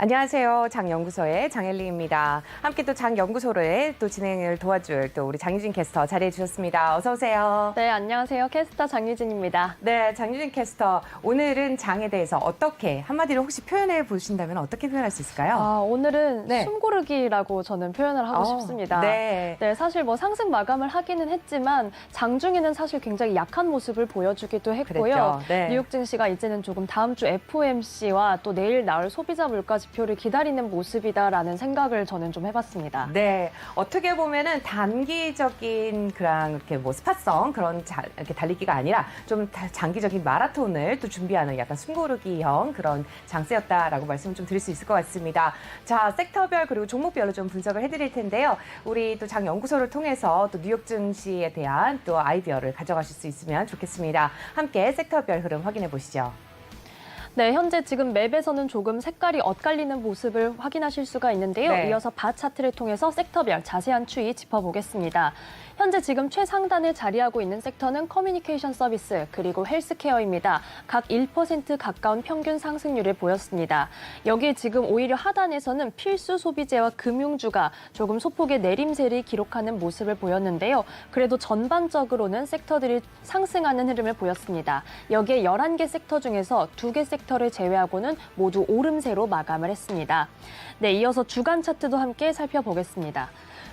안녕하세요. 장연구소의 장엘리입니다. 함께 또 장연구소를 또 진행을 도와줄 또 우리 장유진 캐스터 자리해 주셨습니다. 어서 오세요. 네, 안녕하세요. 캐스터 장유진입니다. 네, 장유진 캐스터. 오늘은 장에 대해서 어떻게 한마디로 혹시 표현해 보신다면 어떻게 표현할 수 있을까요? 오늘은 네. 숨고르기라고 저는 표현을 하고 싶습니다. 네. 네, 사실 뭐 상승 마감을 하기는 했지만 장중에는 사실 굉장히 약한 모습을 보여주기도 했고요. 그랬죠. 네. 뉴욕 증시가 이제는 조금 다음 주 FOMC와 또 내일 나올 소비자 물가 지표를 기다리는 모습이다라는 생각을 저는 좀 해봤습니다. 네, 어떻게 보면은 단기적인 그런 이렇게 뭐 스팟성 그런 이렇게 달리기가 아니라 좀 장기적인 마라톤을 또 준비하는 약간 숨고르기형 그런 장세였다라고 말씀을 좀 드릴 수 있을 것 같습니다. 자, 섹터별 그리고 종목별로 좀 분석을 해드릴 텐데요. 우리 또 장 연구소를 통해서 또 뉴욕 증시에 대한 또 아이디어를 가져가실 수 있으면 좋겠습니다. 함께 섹터별 흐름 확인해 보시죠. 네, 현재 지금 맵에서는 조금 색깔이 엇갈리는 모습을 확인하실 수가 있는데요. 네. 이어서 바 차트를 통해서 섹터별 자세한 추이 짚어보겠습니다. 현재 지금 최상단에 자리하고 있는 섹터는 커뮤니케이션 서비스 그리고 헬스케어입니다. 각 1% 가까운 평균 상승률을 보였습니다. 여기에 지금 오히려 하단에서는 필수 소비재와 금융주가 조금 소폭의 내림세를 기록하는 모습을 보였는데요. 그래도 전반적으로는 섹터들이 상승하는 흐름을 보였습니다. 여기에 11개 섹터 중에서 2개 섹터를 제외하고는 모두 오름세로 마감을 했습니다. 네, 이어서 주간 차트도 함께 살펴보겠습니다.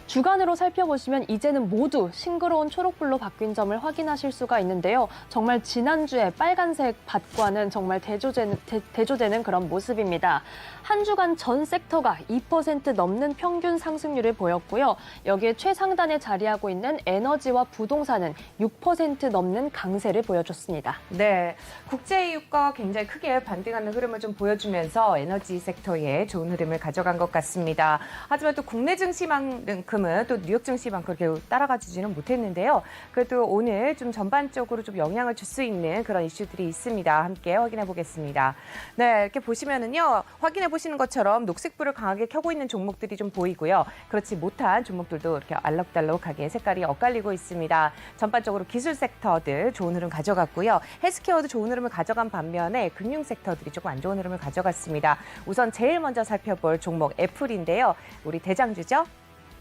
주간으로 살펴보시면 이제는 모두 싱그러운 초록불로 바뀐 점을 확인하실 수가 있는데요. 정말 지난주에 빨간색 밭과는 정말 대조되는 그런 모습입니다. 한 주간 전 섹터가 2% 넘는 평균 상승률을 보였고요. 여기에 최상단에 자리하고 있는 에너지와 부동산은 6% 넘는 강세를 보여줬습니다. 네, 국제유가 굉장히 크게 반등하는 흐름을 좀 보여주면서 에너지 섹터에 좋은 흐름을 가져간 것 같습니다. 하지만 또 국내 증시만큼은 또 뉴욕 증시만큼 그렇게 따라가지지는 못했는데요. 그래도 오늘 좀 전반적으로 좀 영향을 줄 수 있는 그런 이슈들이 있습니다. 함께 확인해 보겠습니다. 네, 이렇게 보시면은요, 확인해 보시는 것처럼 녹색불을 강하게 켜고 있는 종목들이 좀 보이고요. 그렇지 못한 종목들도 이렇게 알록달록하게 색깔이 엇갈리고 있습니다. 전반적으로 기술 섹터들 좋은 흐름 가져갔고요. 헬스케어도 좋은 흐름을 가져간 반면에 금융 섹터들이 조금 안 좋은 흐름을 가져갔습니다. 우선 제일 먼저 살펴볼 종목 애플인데요. 우리 대장주죠?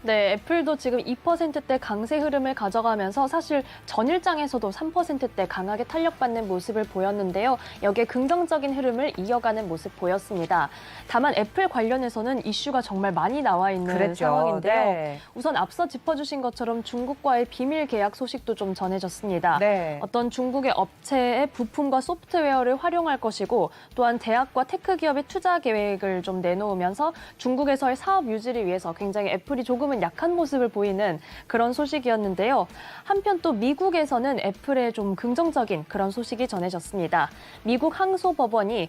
네, 애플도 지금 2%대 강세 흐름을 가져가면서 사실 전일장에서도 3%대 강하게 탄력받는 모습을 보였는데요. 여기에 긍정적인 흐름을 이어가는 모습 보였습니다. 다만 애플 관련해서는 이슈가 정말 많이 나와 있는 그랬죠. 상황인데요. 네. 우선 앞서 짚어주신 것처럼 중국과의 비밀 계약 소식도 좀 전해졌습니다. 네. 어떤 중국의 업체의 부품과 소프트웨어를 활용할 것이고 또한 대학과 테크 기업의 투자 계획을 좀 내놓으면서 중국에서의 사업 유지를 위해서 굉장히 애플이 조금은 약한 모습을 보이는 그런 소식이었는데요. 한편 또 미국에서는 애플에 좀 긍정적인 그런 소식이 전해졌습니다. 미국 항소법원이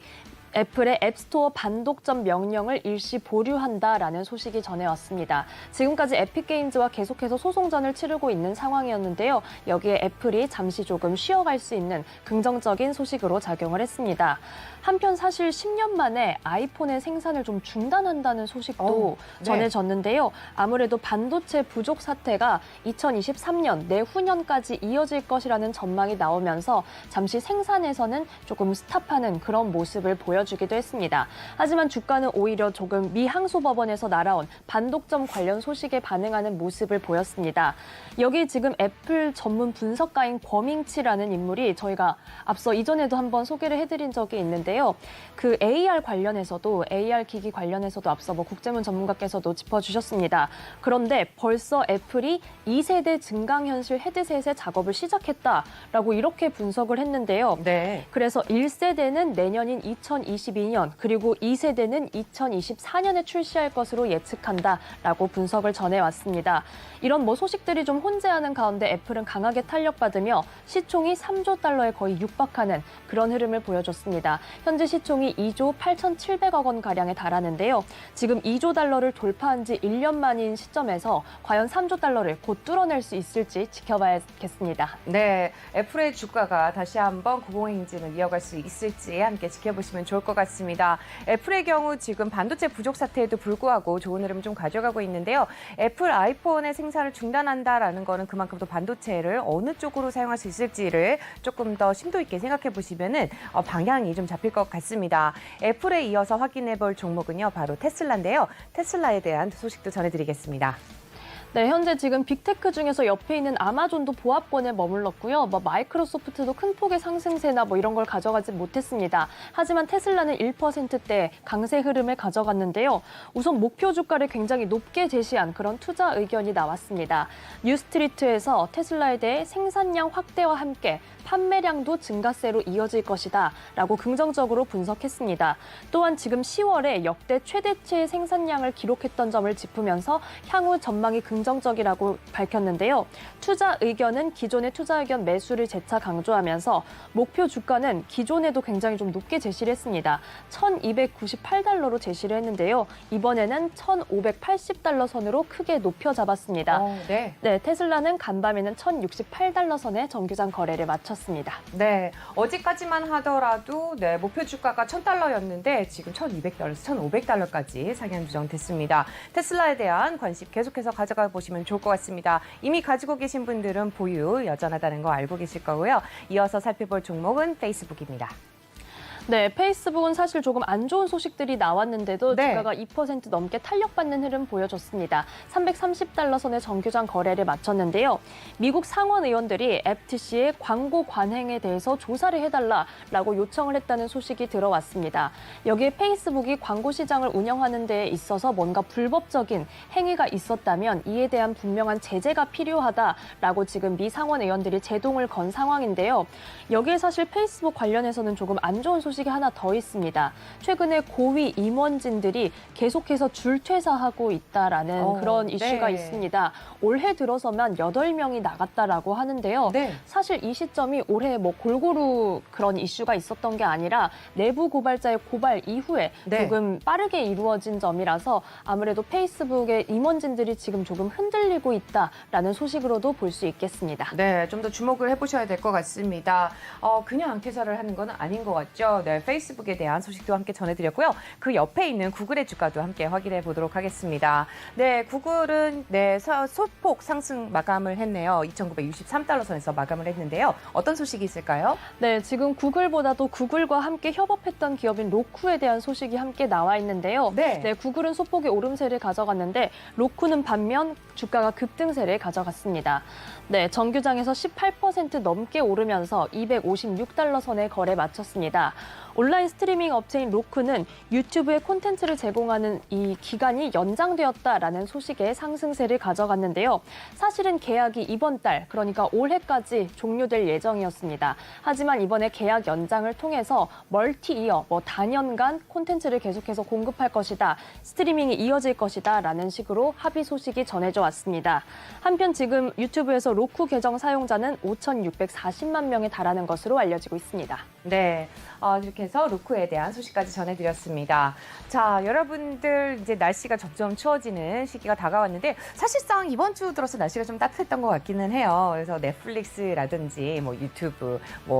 애플의 앱스토어 반독점 명령을 일시 보류한다라는 소식이 전해왔습니다. 지금까지 에픽게임즈와 계속해서 소송전을 치르고 있는 상황이었는데요. 여기에 애플이 잠시 조금 쉬어갈 수 있는 긍정적인 소식으로 작용을 했습니다. 한편 사실 10년 만에 아이폰의 생산을 좀 중단한다는 소식도 네. 전해졌는데요. 아무래도 반도체 부족 사태가 2023년 내후년까지 이어질 것이라는 전망이 나오면서 잠시 생산에서는 조금 스탑하는 그런 모습을 보여주기도 했습니다. 하지만 주가는 오히려 조금 미 항소법원에서 날아온 반독점 관련 소식에 반응하는 모습을 보였습니다. 여기 지금 애플 전문 분석가인 권밍치라는 인물이 저희가 앞서 이전에도 한번 소개를 해드린 적이 있는데요. 그 AR 관련해서도 AR 기기 관련해서도 앞서 뭐 국제문 전문가께서도 짚어주셨습니다. 그런데 벌써 애플이 2세대 증강현실 헤드셋의 작업을 시작했다라고 이렇게 분석을 했는데요. 네. 그래서 1세대는 내년인 2022년 그리고 2세대는 2024년에 출시할 것으로 예측한다라고 분석을 전해왔습니다. 이런 뭐 소식들이 좀 혼재하는 가운데 애플은 강하게 탄력받으며 시총이 3조 달러에 거의 육박하는 그런 흐름을 보여줬습니다. 현재 시총이 2조 8,700억 원 가량에 달하는데요. 지금 2조 달러를 돌파한 지 1년 만인 시점에서 과연 3조 달러를 곧 뚫어낼 수 있을지 지켜봐야겠습니다. 네, 애플의 주가가 다시 한번 고공행진을 이어갈 수 있을지 함께 지켜보시면 좋을 것 같습니다. 것 같습니다. 애플의 경우 지금 반도체 부족 사태에도 불구하고 좋은 흐름 좀 가져가고 있는데요. 애플 아이폰의 생산을 중단한다라는 거는 그만큼 또 반도체를 어느 쪽으로 사용할 수 있을지를 조금 더 심도 있게 생각해 보시면은 방향이 좀 잡힐 것 같습니다. 애플에 이어서 확인해 볼 종목은요, 바로 테슬라인데요. 테슬라에 대한 소식도 전해드리겠습니다. 네, 현재 지금 빅테크 중에서 옆에 있는 아마존도 보합권에 머물렀고요. 마이크로소프트도 큰 폭의 상승세나 이런 걸 가져가지 못했습니다. 하지만 테슬라는 1%대 강세 흐름을 가져갔는데요. 우선 목표 주가를 굉장히 높게 제시한 그런 투자 의견이 나왔습니다. 뉴스트리트에서 테슬라에 대해 생산량 확대와 함께 판매량도 증가세로 이어질 것이다 라고 긍정적으로 분석했습니다. 또한 지금 10월에 역대 최대치의 생산량을 기록했던 점을 짚으면서 향후 전망이 긍정적이라고 밝혔는데요. 투자 의견은 기존의 투자 의견 매수를 재차 강조하면서 목표 주가는 기존에도 굉장히 좀 높게 제시를 했습니다. 1,298달러로 제시를 했는데요. 이번에는 1,580달러 선으로 크게 높여 잡았습니다. 네. 네, 테슬라는 간밤에는 1,068달러 선에 정규장 거래를 마쳤습니다. 네, 어제까지만 하더라도 목표 주가가 1,000달러였는데 지금 1,200달러에서 1,500달러까지 상향 조정됐습니다. 테슬라에 대한 관심 계속해서 가져가 보시면 좋을 것 같습니다. 이미 가지고 계신 분들은 보유 여전하다는 거 알고 계실 거고요. 이어서 살펴볼 종목은 페이스북입니다. 네, 페이스북은 사실 조금 안 좋은 소식들이 나왔는데도 네. 주가가 2% 넘게 탄력받는 흐름 보여줬습니다. 330달러 선의 정규장 거래를 마쳤는데요. 미국 상원 의원들이 FTC의 광고 관행에 대해서 조사를 해달라라고 요청을 했다는 소식이 들어왔습니다. 여기에 페이스북이 광고 시장을 운영하는 데 있어서 뭔가 불법적인 행위가 있었다면 이에 대한 분명한 제재가 필요하다라고 지금 미 상원 의원들이 제동을 건 상황인데요. 여기에 사실 페이스북 관련해서는 조금 안 좋은 소식이 하나 더 있습니다. 최근에 고위 임원진들이 계속해서 줄퇴사하고 있다라는 그런 이슈가 네. 있습니다. 올해 들어서만 8명이 나갔다라고 하는데요. 네. 사실 이 시점이 올해 골고루 그런 이슈가 있었던 게 아니라 내부 고발자의 고발 이후에 조금 빠르게 이루어진 점이라서 아무래도 페이스북의 임원진들이 지금 조금 흔들리고 있다라는 소식으로도 볼 수 있겠습니다. 네, 좀 더 주목을 해보셔야 될 것 같습니다. 그냥 퇴사를 하는 건 아닌 것 같죠. 네, 페이스북에 대한 소식도 함께 전해드렸고요. 그 옆에 있는 구글의 주가도 함께 확인해 보도록 하겠습니다. 네, 구글은 소폭 상승 마감을 했네요. 2,963달러 선에서 마감을 했는데요. 어떤 소식이 있을까요? 네, 지금 구글보다도 구글과 함께 협업했던 기업인 로쿠에 대한 소식이 함께 나와 있는데요. 네. 구글은 소폭의 오름세를 가져갔는데 로쿠는 반면 주가가 급등세를 가져갔습니다. 네, 정규장에서 18% 넘게 오르면서 256달러 선에 거래 마쳤습니다. 온라인 스트리밍 업체인 로쿠는 유튜브에 콘텐츠를 제공하는 이 기간이 연장되었다라는 소식에 상승세를 가져갔는데요. 사실은 계약이 이번 달, 그러니까 올해까지 종료될 예정이었습니다. 하지만 이번에 계약 연장을 통해서 멀티이어, 단연간 콘텐츠를 계속해서 공급할 것이다, 스트리밍이 이어질 것이다 라는 식으로 합의 소식이 전해져 왔습니다. 한편 지금 유튜브에서 로쿠 계정 사용자는 5,640만 명에 달하는 것으로 알려지고 있습니다. 네, 이렇게 해서 로쿠에 대한 소식까지 전해드렸습니다. 자, 여러분들 이제 날씨가 점점 추워지는 시기가 다가왔는데 사실상 이번 주 들어서 날씨가 좀 따뜻했던 것 같기는 해요. 그래서 넷플릭스라든지 유튜브,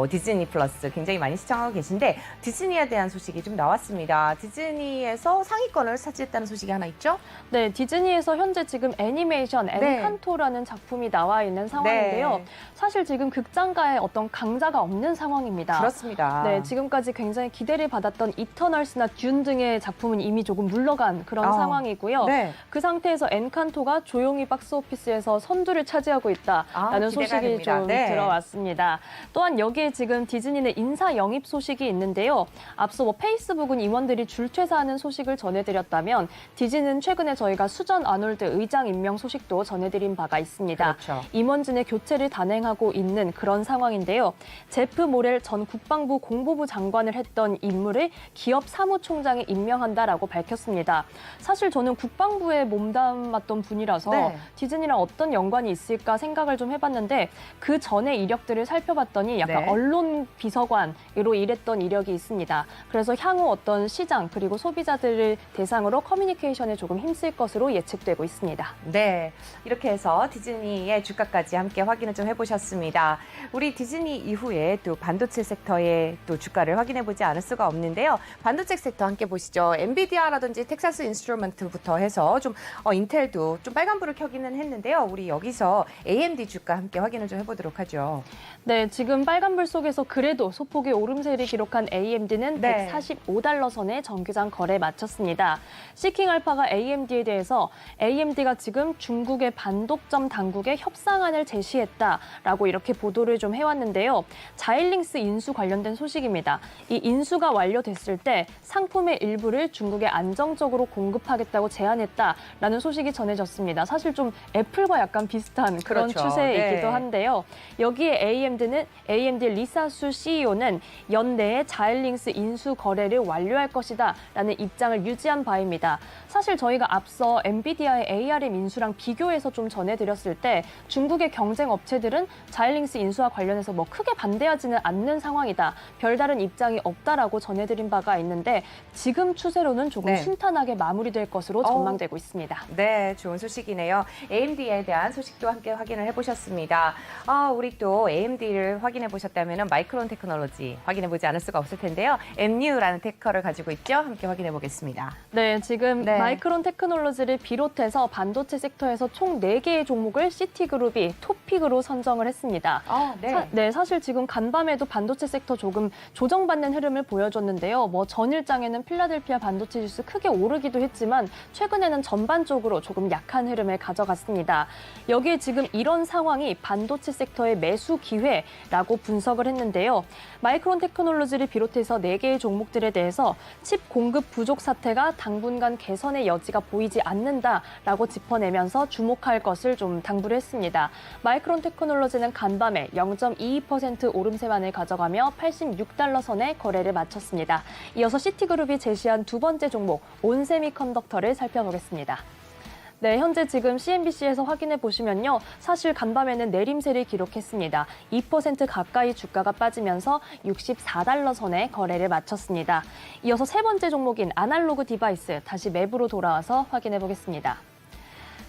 디즈니 플러스 굉장히 많이 시청하고 계신데 디즈니에 대한 소식이 좀 나왔습니다. 디즈니에서 상위권을 차지했다는 소식이 하나 있죠? 네, 디즈니에서 현재 지금 애니메이션 엔칸토라는 작품이 나와 있는 상황인데요. 네. 사실 지금 극장가에 어떤 강자가 없는 상황입니다. 그렇습니다. 네, 지금까지 굉장히 기대를 받았던 이터널스나 듄 등의 작품은 이미 조금 물러간 그런 상황이고요. 네. 그 상태에서 엔칸토가 조용히 박스오피스에서 선두를 차지하고 있다라는 기대가 소식이 됩니다. 좀 네. 들어왔습니다. 또한 여기에 지금 디즈니는 인사 영입 소식이 있는데요. 앞서 페이스북은 임원들이 줄퇴사하는 소식을 전해드렸다면 디즈니는 최근에 저희가 수전 아놀드 의장 임명 소식도 전해드린 바가 있습니다. 그렇죠. 임원진의 교체를 단행하고 있는 그런 상황인데요. 제프 모렐 전 국방부 공보부 장관을 했던 인물을 기업 사무총장에 임명한다라고 밝혔습니다. 사실 저는 국방부에 몸담았던 분이라서 디즈니랑 어떤 연관이 있을까 생각을 좀 해봤는데 그 전의 이력들을 살펴봤더니 약간 언론 비서관으로 일했던 이력이 있습니다. 그래서 향후 어떤 시장 그리고 소비자들을 대상으로 커뮤니케이션에 조금 힘쓸 것으로 예측되고 있습니다. 네, 이렇게 해서 디즈니의 주가까지 함께 확인을 좀 해보셨습니다. 우리 디즈니 이후에 또 반도체 섹터의 AMD의 또 주가를 확인해 보지 않을 수가 없는데요. 반도체 섹터 함께 보시죠. 엔비디아라든지 텍사스 인스트루먼트부터 해서 좀 인텔도 좀 빨간불을 켜기는 했는데요. 우리 여기서 AMD 주가 함께 확인을 좀 해보도록 하죠. 네, 지금 빨간불 속에서 그래도 소폭의 오름세를 기록한 AMD는 네. 145달러 선에 정규장 거래 마쳤습니다. 시킹알파가 AMD에 대해서 AMD가 지금 중국의 반독점 당국에 협상안을 제시했다라고 이렇게 보도를 좀 해왔는데요. 자일링스 인수 관련된 소식입니다. 이 인수가 완료됐을 때 상품의 일부를 중국에 안정적으로 공급하겠다고 제안했다라는 소식이 전해졌습니다. 사실 좀 애플과 약간 비슷한 그런 그렇죠. 추세이기도 네. 한데요. 여기에 AMD 리사수 CEO는 연내에 자일링스 인수 거래를 완료할 것이다라는 입장을 유지한 바입니다. 사실 저희가 앞서 엔비디아의 ARM 인수랑 비교해서 좀 전해드렸을 때 중국의 경쟁 업체들은 자일링스 인수와 관련해서 뭐 크게 반대하지는 않는 상황이다. 별다른 입장이 없다라고 전해드린 바가 있는데 지금 추세로는 조금 네. 순탄하게 마무리될 것으로 전망되고 있습니다. 네, 좋은 소식이네요. AMD에 대한 소식도 함께 확인을 해보셨습니다. 우리 또 AMD를 확인해 보셨다면 마이크론 테크놀로지 확인해 보지 않을 수가 없을 텐데요. MU라는 테커를 가지고 있죠. 함께 확인해 보겠습니다. 네, 지금 네. 마이크론 테크놀로지를 비롯해서 반도체 섹터에서 총 4개의 종목을 시티그룹이 톱픽으로 선정을 했습니다. 네. 사실 지금 간밤에도 반도체 섹터 조금 조정받는 흐름을 보여줬는데요. 뭐 전일장에는 필라델피아 반도체 지수 크게 오르기도 했지만 최근에는 전반적으로 조금 약한 흐름을 가져갔습니다. 여기에 지금 이런 상황이 반도체 섹터의 매수 기회라고 분석을 했는데요. 마이크론 테크놀로지를 비롯해서 4개의 종목들에 대해서 칩 공급 부족 사태가 당분간 개선의 여지가 보이지 않는다라고 짚어내면서 주목할 것을 좀 당부를 했습니다. 마이크론 테크놀로지는 간밤에 0.22% 오름세만을 가져가며 86달러 선에 거래를 마쳤습니다. 이어서 시티그룹이 제시한 두 번째 종목 온세미컨덕터를 살펴보겠습니다. 네, 현재 지금 CNBC에서 확인해 보시면요. 사실 간밤에는 내림세를 기록했습니다. 2% 가까이 주가가 빠지면서 64달러 선에 거래를 마쳤습니다. 이어서 세 번째 종목인 아날로그 디바이스 다시 매부로 돌아와서 확인해 보겠습니다.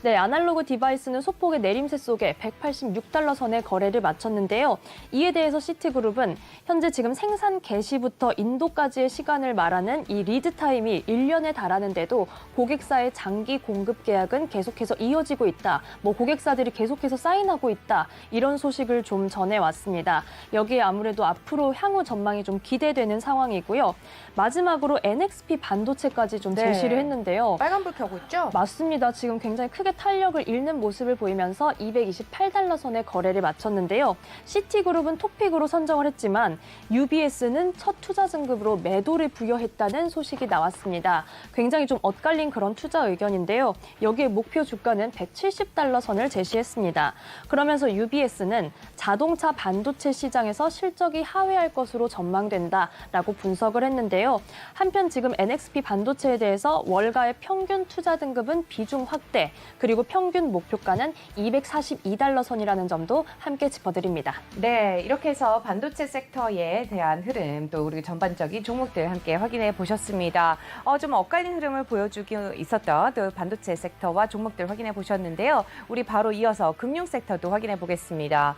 네, 아날로그 디바이스는 소폭의 내림세 속에 186달러 선에 거래를 마쳤는데요. 이에 대해서 시티그룹은 현재 지금 생산 개시부터 인도까지의 시간을 말하는 이 리드 타임이 1년에 달하는데도 고객사의 장기 공급 계약은 계속해서 이어지고 있다. 뭐 고객사들이 계속해서 사인하고 있다. 이런 소식을 좀 전해왔습니다. 여기에 아무래도 앞으로 향후 전망이 좀 기대되는 상황이고요. 마지막으로 NXP 반도체까지 좀 네. 제시를 했는데요. 빨간불 켜고 있죠? 맞습니다. 지금 굉장히 크게 탄력을 잃는 모습을 보이면서 228달러 선에 거래를 마쳤는데요. 시티그룹은 톱픽으로 선정을 했지만 UBS는 첫 투자 증급으로 매도를 부여했다는 소식이 나왔습니다. 굉장히 좀 엇갈린 그런 투자 의견인데요. 여기에 목표 주가는 170달러 선을 제시했습니다. 그러면서 UBS는 자동차 반도체 시장에서 실적이 하회할 것으로 전망된다라고 분석을 했는데요. 한편 지금 NXP 반도체에 대해서 월가의 평균 투자 등급은 비중 확대, 그리고 평균 목표가는 242달러 선이라는 점도 함께 짚어드립니다. 네, 이렇게 해서 반도체 섹터에 대한 흐름, 또 우리 전반적인 종목들 함께 확인해 보셨습니다. 좀 엇갈린 흐름을 보여주고 있었던 또 반도체 섹터와 종목들 확인해 보셨는데요. 우리 바로 이어서 금융 섹터도 확인해 보겠습니다.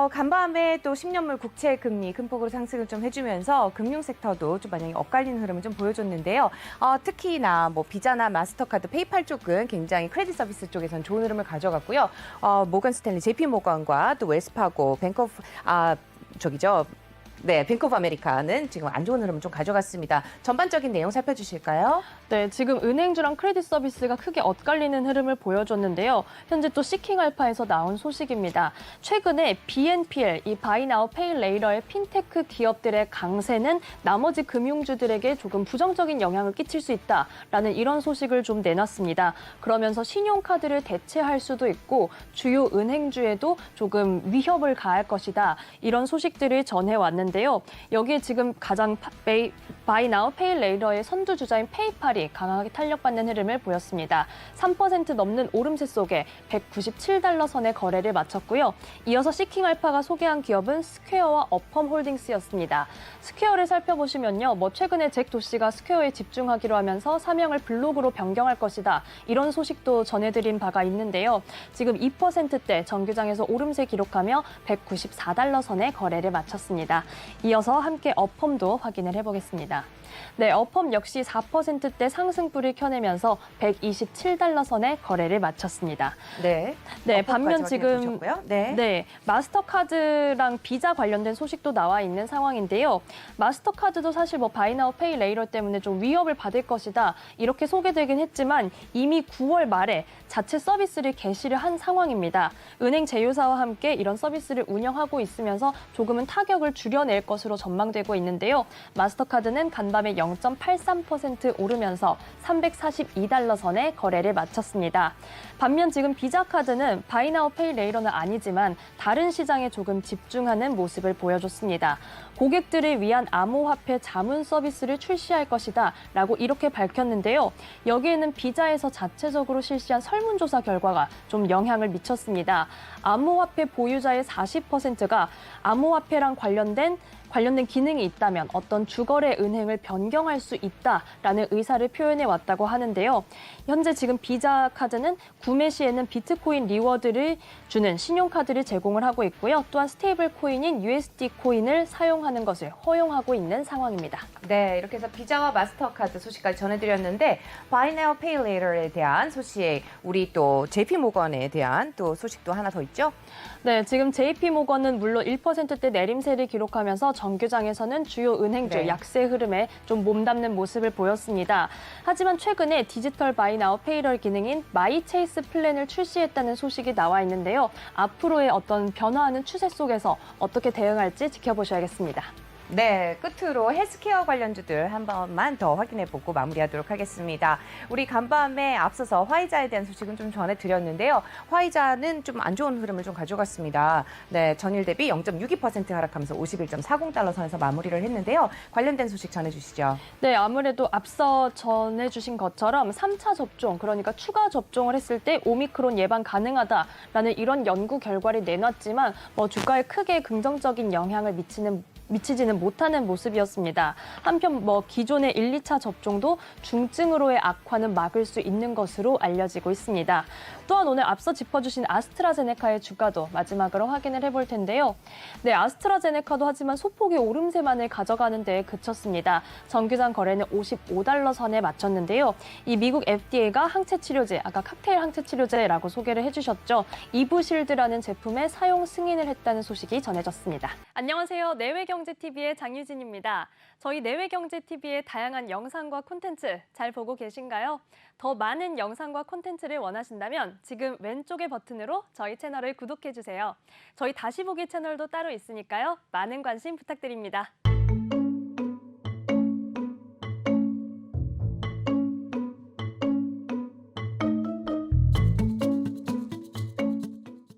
간밤에 또 10년물 국채 금리 큰 폭으로 상승을 좀 해주면서 금융 섹터도 좀 만약에 엇갈린 흐름을 좀 보여줬는데요. 특히나 뭐 비자나 마스터카드, 페이팔 쪽은 굉장히 크레딧 서비스 쪽에서는 좋은 흐름을 가져갔고요. 모건 스탠리, JP 모건과 또 웰스파고, 뱅크 오브 아메리카는 지금 안 좋은 흐름을 좀 가져갔습니다. 전반적인 내용 살펴주실까요? 네, 지금 은행주랑 크레딧 서비스가 크게 엇갈리는 흐름을 보여줬는데요. 현재 또 시킹알파에서 나온 소식입니다. 최근에 BNPL, 이 Buy Now Pay Later의 핀테크 기업들의 강세는 나머지 금융주들에게 조금 부정적인 영향을 끼칠 수 있다라는 이런 소식을 좀 내놨습니다. 그러면서 신용카드를 대체할 수도 있고 주요 은행주에도 조금 위협을 가할 것이다. 이런 소식들을 전해왔는데요. 여기에 지금 가장 Buy Now Pay Later의 선두주자인 페이팔이 강하게 탄력받는 흐름을 보였습니다. 3% 넘는 오름세 속에 197달러 선의 거래를 마쳤고요. 이어서 시킹알파가 소개한 기업은 스퀘어와 어펌 홀딩스였습니다. 스퀘어를 살펴보시면요. 최근에 잭 도시가 스퀘어에 집중하기로 하면서 사명을 블로그로 변경할 것이다. 이런 소식도 전해드린 바가 있는데요. 지금 2%대 정규장에서 오름세 기록하며 194달러 선의 거래를 마쳤습니다. 이어서 함께 어펌도 확인을 해보겠습니다. 네, 어펌 역시 4%대 상승불을 켜내면서 127달러 선에 거래를 마쳤습니다. 네. 네, 반면 지금 네. 마스터카드랑 비자 관련된 소식도 나와 있는 상황인데요. 마스터카드도 사실 바이 나우 페이 레이터 때문에 좀 위협을 받을 것이다 이렇게 소개되긴 했지만 이미 9월 말에 자체 서비스를 개시를 한 상황입니다. 은행 제휴사와 함께 이런 서비스를 운영하고 있으면서 조금은 타격을 줄여낼 것으로 전망되고 있는데요. 마스터카드는 간밤에 0.83% 오르면서 342달러 선에 거래를 마쳤습니다. 반면 지금 비자카드는 바이 나우 페이 레이터는 아니지만 다른 시장에 조금 집중하는 모습을 보여줬습니다. 고객들을 위한 암호화폐 자문 서비스를 출시할 것이다 라고 이렇게 밝혔는데요. 여기에는 비자에서 자체적으로 실시한 설문조사 결과가 좀 영향을 미쳤습니다. 암호화폐 보유자의 40%가 암호화폐랑 관련된 기능이 있다면 어떤 주거래 은행을 변경할 수 있다라는 의사를 표현해 왔다고 하는데요. 현재 지금 비자 카드는 구매 시에는 비트코인 리워드를 주는 신용카드를 제공을 하고 있고요. 또한 스테이블 코인인 USD 코인을 사용하는 것을 허용하고 있는 상황입니다. 네, 이렇게 해서 비자와 마스터카드 소식까지 전해드렸는데 Buy Now Pay Later에 대한 소식, 우리 또 JP 모건에 대한 또 소식도 하나 더 있죠? 네, 지금 JP 모건은 물론 1%대 내림세를 기록하면서 정규장에서는 주요 은행들 약세 흐름에 좀 몸담는 모습을 보였습니다. 하지만 최근에 디지털 바이 나우 페이럴 기능인 마이 체이스 플랜을 출시했다는 소식이 나와 있는데요. 앞으로의 어떤 변화하는 추세 속에서 어떻게 대응할지 지켜보셔야겠습니다. 네, 끝으로 헬스케어 관련주들 한 번만 더 확인해보고 마무리하도록 하겠습니다. 우리 간밤에 앞서서 화이자에 대한 소식은 좀 전해드렸는데요. 화이자는 좀 안 좋은 흐름을 좀 가져갔습니다. 네, 전일 대비 0.62% 하락하면서 51.40달러 선에서 마무리를 했는데요. 관련된 소식 전해주시죠. 네, 아무래도 앞서 전해주신 것처럼 3차 접종, 그러니까 추가 접종을 했을 때 오미크론 예방 가능하다라는 이런 연구 결과를 내놨지만 주가에 크게 긍정적인 영향을 미치지는 못하는 모습이었습니다. 한편 기존의 1, 2차 접종도 중증으로의 악화는 막을 수 있는 것으로 알려지고 있습니다. 또한 오늘 앞서 짚어주신 아스트라제네카의 주가도 마지막으로 확인을 해볼 텐데요. 네, 아스트라제네카도 하지만 소폭의 오름세만을 가져가는 데에 그쳤습니다. 정규장 거래는 55달러 선에 마쳤는데요. 이 미국 FDA가 항체치료제, 아까 칵테일 항체치료제라고 소개를 해주셨죠. 이브실드라는 제품의 사용 승인을 했다는 소식이 전해졌습니다. 안녕하세요. 내외경제TV의 장유진입니다. 저희 내외경제TV의 다양한 영상과 콘텐츠 잘 보고 계신가요? 더 많은 영상과 콘텐츠를 원하신다면 지금 왼쪽의 버튼으로 저희 채널을 구독해주세요. 저희 다시 보기 채널도 따로 있으니까요. 많은 관심 부탁드립니다.